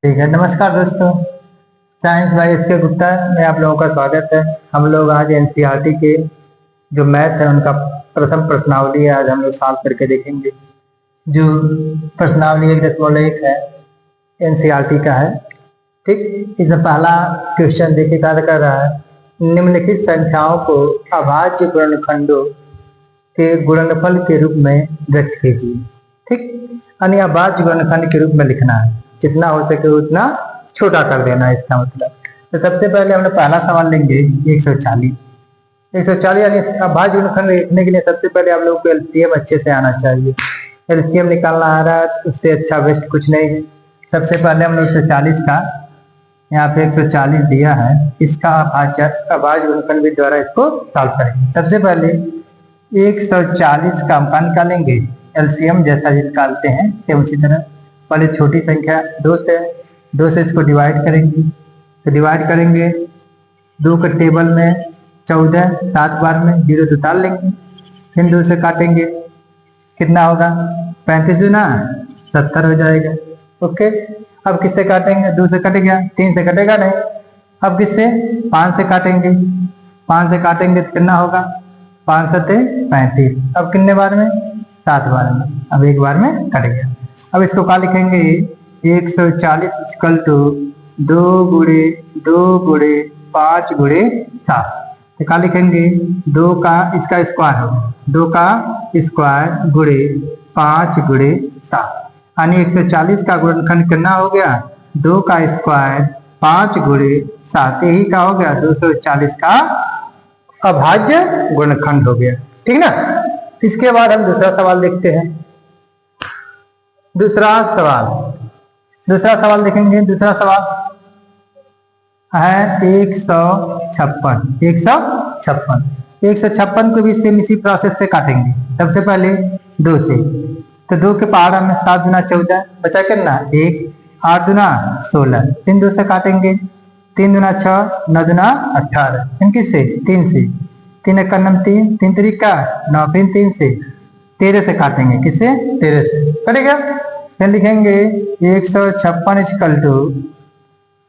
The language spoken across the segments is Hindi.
ठीक है। नमस्कार दोस्तों, साइंस बाय एस के गुप्ता में आप लोगों का स्वागत है। हम लोग आज एनसीईआरटी के जो मैथ है उनका प्रथम प्रश्नावली है, आज हम लोग सॉल्व करके देखेंगे। जो प्रश्नावली 1.1 है, एनसीईआरटी का है। ठीक, इसमें पहला क्वेश्चन देखिए क्या कर रहा है। निम्नलिखित संख्याओं को अभाज्य गुणनखंडों के गुणनफल के रूप में व्यक्त कीजिए। ठीक, यानी अभाज्य गुणनखंड के रूप में लिखना है, जितना हो सके उतना छोटा कर देना है, इसका मतलब। तो सबसे पहले हमने पहला सवाल लेंगे 140। 140 यानी अभाज्य गुणनखंड लिखने के लिए सबसे पहले आप लोगों को एलसीएम अच्छे से आना चाहिए। एलसीएम निकालना आ रहा है, उससे अच्छा बेस्ट कुछ नहीं है। सबसे पहले हमने 140 का, यहाँ पे 140 दिया है, इसका अभाज्य गुणनखंड भी द्वारा इसको सॉल्व करेंगे। सबसे पहले 140 का हम निकालेंगे एलसीएम, जैसा निकालते हैं सेम उसी तरह। पहले छोटी संख्या 2 से इसको डिवाइड करेंगे। तो डिवाइड करेंगे 2 के टेबल में 14, 7 बार में 0 तो डाल लेंगे। फिर 2 से काटेंगे, कितना होगा 35 दूना 70 हो जाएगा। ओके, अब किससे काटेंगे? 2 से कट गया, 3 से कटेगा नहीं। अब किससे? 5 से काटेंगे। 5 से काटेंगे तो कितना होगा? 5 सत्ते 35। अब कितने बार में? 7 बार में। अब एक बार में कट गया। अब इसको क्या लिखेंगे? 140 इक्वल टू 2 गुणे 2 गुणे 5 गुणे 7। तो क्या लिखेंगे? 2 का इसका स्क्वायर होगा, 2 का स्क्वायर गुणे 5 गुणे 7, यानी 140 का गुणनखंड कितना हो गया? 2 का स्क्वायर 5 गुणे 7, यही का हो गया 240 का अभाज्य गुणनखंड हो गया। ठीक ना। इसके बाद हम दूसरा सवाल देखते हैं। दूसरा सवाल देखेंगे। दूसरा सवाल है 156 को भी सेम इसी प्रोसेस से काटेंगे। सबसे पहले 2 से, तो 2 के पहाड़ में 7 दूना 14 बचा करना 1, 8 दूना 16, 3 2 से काटेंगे, 3 दूना 6, 9 दूना 18। इनकी से 3 से, 3 एक नम 3, 3 तरीका 9, फिर 3 से 13 से काटेंगे। किससे? 13 से कटेगा। फिर लिखेंगे 156 इक्वल टू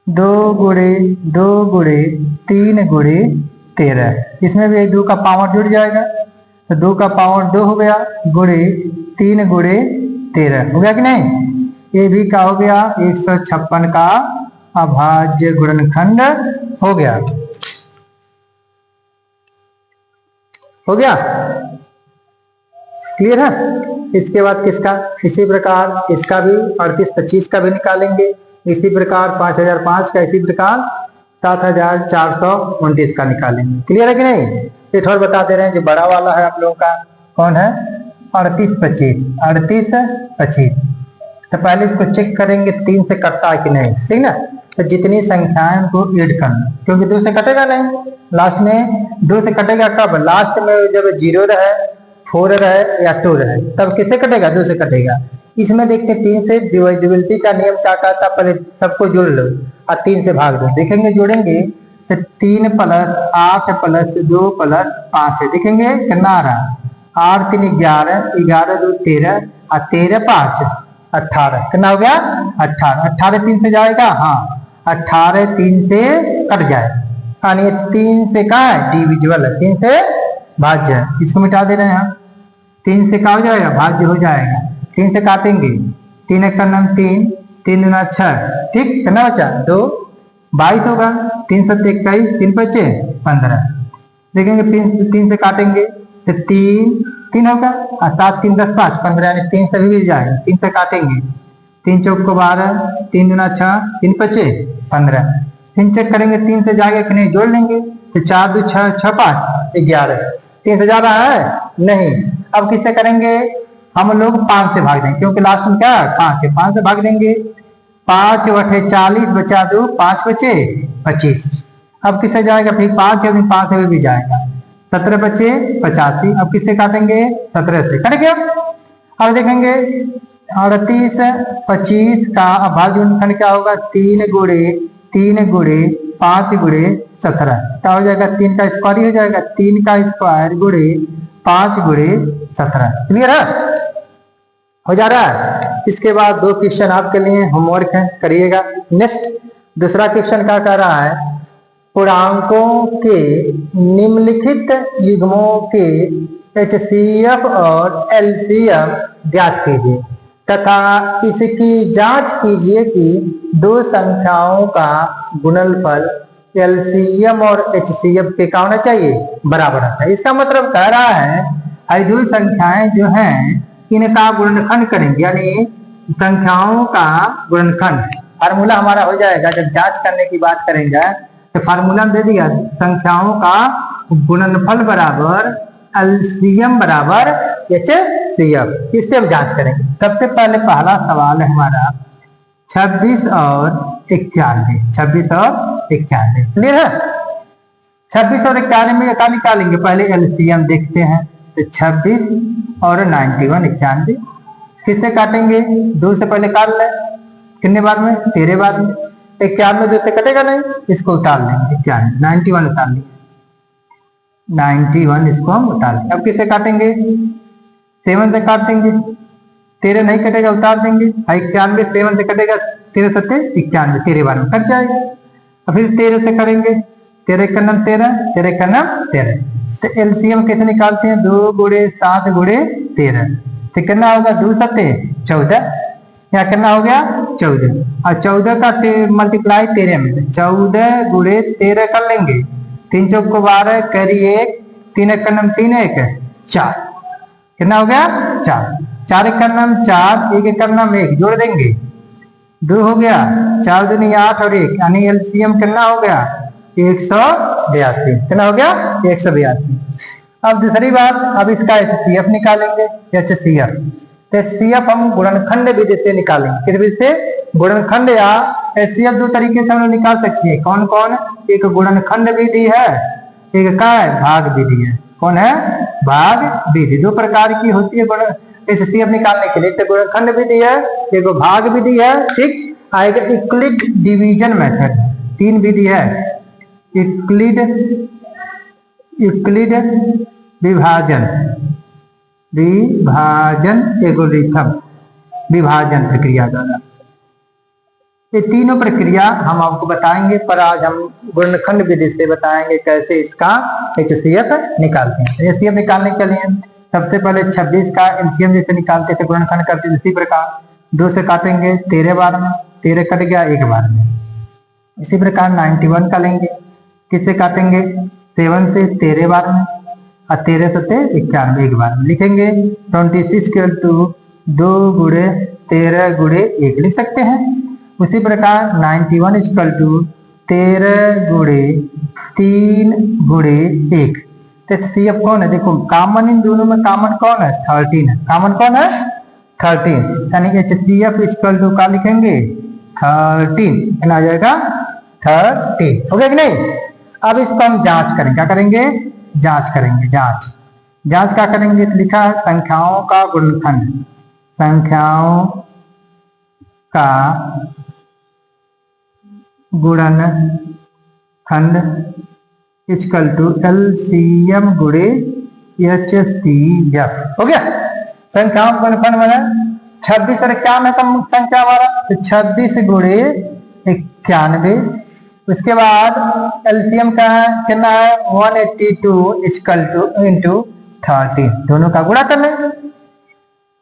2 गुणे 2 गुणे 3 गुणे 13। इसमें भी 2 का पावर जुड़ जाएगा, तो 2 का पावर 2 हो गया, गुणे 3 गुणे 13 हो गया कि नहीं? ये भी क्या हो गया? 156 का अभाज्य गुणनखंड हो गया। हो गया, क्लियर है। इसके बाद किसका? इसी प्रकार इसका भी 3825 का भी निकालेंगे। इसी प्रकार 5005 का, इसी प्रकार 7429 का निकालेंगे। क्लियर है कि नहीं? ये थोड़ा बता दे रहे हैं, जो बड़ा वाला है आप लोगों का कौन है? 3825। तो पहले इसको चेक करेंगे 3 से कटता है कि नहीं। ठीक ना। तो जितनी संख्याएं उनको ऐड करना, क्योंकि 2 से कटेगा नहीं। लास्ट में 2 से कटेगा कब? लास्ट में जब 0 रहे, 4 रहे या 2 रहे, तब किससे कटेगा? 2 से कटेगा। इसमें देखते 3 से डिविजिबिलिटी का नियम क्या कहता? पहले सबको जोड़ लो और 3 से भाग दो। देखेंगे जोड़ेंगे तो 3 + 8 + 2 + 5 है। देखेंगे कितना आ रहा? 8 3 11, 11 2 13 और 13 5 18। कितना हो गया? 18। 18 3 से जाएगा, हाँ 18 3 से कट जाए, यानी 3 से क्या है? डिविजिबल है, 3 से भाज्य है। इसको मिटा दे रहे हैं हम। 3 से क्या हो जाएगा? भाज्य हो जाएगा। 3 से काटेंगे, 3 एक नम 3, 3 दूना 6। ठीक, कितना बचा? 2 22 होगा। 3 7 21, 3 बचे 15। देखेंगे 3 से काटेंगे तो 3 होगा, और 7 3 10 5 15, यानी 3 से भी मिल जाएगा। 3 से काटेंगे, 3 चौक को 12, 3 दूना 6, 3 बचे 15। फिर चेक करेंगे 3 से जाएगा कि नहीं, जोड़ लेंगे तो 4 2 6 6 5 11। 3 से जा रहा है नहीं। अब किससे करेंगे? हम लोग 5 से भाग देंगे, क्योंकि लास्ट में क्या है? 5 है। 5 से भाग देंगे, 5 बटे 40 बचा 2, 5 बचे 25। अब किससे जाएगा? फिर 5 है, 5 से भी जाएगा, 17 बचे 85। अब किससे काटेंगे? 17 से कट गया। अब देखेंगे 38 25 का अभाज्य गुणनखंड क्या होगा? 3 गुणे 3 गुणे 5 गुणे 17। क्या हो जाएगा? 3 का स्क्वायर ही हो जाएगा, 3 का स्क्वायर गुणे 5 गुणे 17। क्लियर है। हो जा रहा है। इसके बाद 2 क्वेश्चन आपके लिए होमवर्क है, करिएगा। नेक्स्ट दूसरा क्वेश्चन क्या कह रहा है, पूर्णांकों के निम्नलिखित युग्मों के HCF और LCM ज्ञात कीजिए तथा इसकी जांच कीजिए कि 2 संख्याओं का गुणनफल LCM और HCF के क्या होना चाहिए, बराबर होना चाहिए। इसका मतलब कह रहा है ये 2 संख्याएं जो हैं इनका गुणनखंड करेंगे, यानी संख्याओं का गुणनखंड। फार्मूला हमारा हो जाएगा, जब जांच करने की बात करेंगे तो फार्मूला दे दिया, संख्याओं का गुणनफल बराबर LCM बराबर HCF। इससे हम जांच करेंगे। सबसे पहले पहला सवाल है हमारा 26 और 91। 26 और 91 क्लियर है। 26 और 91 में क्या निकालेंगे, पहले LCM देखते हैं। तो 26 और 91 91 किससे काटेंगे, 2 से पहले काट ले, कितने बार में, 13 बार में। 91 2 से कटेगा नहीं, इसको उतार लेंगे। 91 उतार लेंगे, 91 इसको हम उतार लेंगे। अब किससे काटेंगे, 7 से काट देंगे, 13 नहीं कटेगा, उतार देंगे। 91 7 से कटेगा, 13 7 91, 13 बार में कट जाएगा। और फिर 13 से करेंगे, 13 का नाम 13, 13 का नाम 13। तो LCM कैसे निकालते हैं, 2 गुणे 7 गुणे 13। तो कितना होगा, 2 7 14, यहाँ कितना हो गया 14, और 14 का मल्टीप्लाई 13 में, 14 गुणे 13 कर लेंगे। 3 चौक को 12, कैरी 1, 3 1 का नाम 3 1 4, कितना हो गया 4, 4 1 का नाम 4, 1 1 का नाम 1, जोड़ देंगे 2 हो गया, 4 दूनी 8 और 1, यानी LCM कितना हो गया 182, कितना हो गया 182। अब दूसरी बात, अब इसका HCF निकालेंगे। HCF तो HCF हम गुणनखंड विधि से निकालेंगे। किस विधि से, गुणनखंड या HCF 2 तरीके से हम लोग निकाल सकते हैं। कौन कौन, एक गुणनखंड विधि है, एक क्या है, भाग विधि है। कौन है, भाग विधि। 2 प्रकार की होती है HCF निकालने के लिए, एक तो गुणनखंड विधि है, एक भाग विधि है। ठीक, आएगा यूक्लिड डिवीजन मेथड। 3 विधि है, यूक्लिड विभाजन एल्गोरिथम, विभाजन प्रक्रिया द्वारा। ये तीनों प्रक्रिया हम आपको बताएंगे, पर आज हम गुणनखंड विधि से बताएंगे कैसे इसका HCF निकालते हैं। HCF निकालने के लिए सबसे पहले 26 का LCM जैसे निकालते थे, गुणनखंड करते थे, इसी प्रकार 2 से काटेंगे 13 बार में, 13 कट गया 1 बार में। इसी प्रकार 91 का लेंगे, किससे काटेंगे, 7 से 13 बार में, और 13 से 91 1 बार में। लिखेंगे 26 के 2 गुणे 13 गुणे 1 लिख सकते हैं। उसी प्रकार 91 इक्वल टू 13 गुणे 3 गुणे 1। तो HCF कौन है, देखो कॉमन इन दोनों में कॉमन कौन है, 13 है। कॉमन कौन है, 13, यानी HCF इक्वल टू का लिखेंगे 13, कितना आ जाएगा 13, हो गया कि नहीं। अब इसको हम जांच करेंगे, क्या करेंगे, जांच करेंगे। जांच क्या करेंगे, तो लिखा है संख्याओं का गुणनखंड, संख्याओं का गुणनखंड इक्वल टू LCM गुणे HCF। हो गया, संख्याओं का गुणनखंड बना 26 और 91 का मुख्य संख्या हमारा, तो 26 गुणे 91। उसके बाद LCM का कितना है 182 इक्वल टू इंटू 13, दोनों का गुणा कर लेंगे।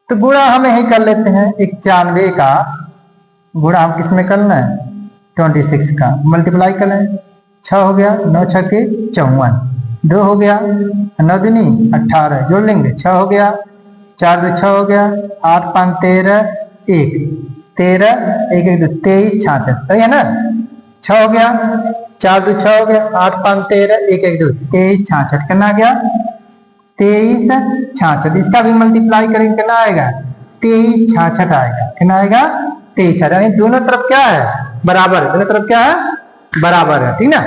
तो गुणा हमें ही कर लेते हैं, 91 का गुणा हम किसमें करना है, 26 का, मल्टीप्लाई कर लें, 6 हो गया, 9 6 के 54, 2 हो गया, 9 दूनी 18, जोड़ लेंगे, 6 हो गया, 4 2 6 हो गया, 8 5 13 1 13 1 1 2 23 66, सही है ना। 6 हो गया, 4 2 6 हो गया, 8 5 13 1 1 2 23 66, कितना आ गया 23 66। इसका भी मल्टीप्लाई करेंगे, कितना आएगा 23 66 आएगा, कितना आएगा 23 66, यानी दोनों तरफ क्या है, बराबर है। दोनों तरफ क्या है, बराबर है, ठीक ना।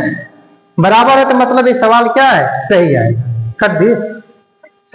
बराबर है तो मतलब ये सवाल क्या है, सही आएगा। कर दिए।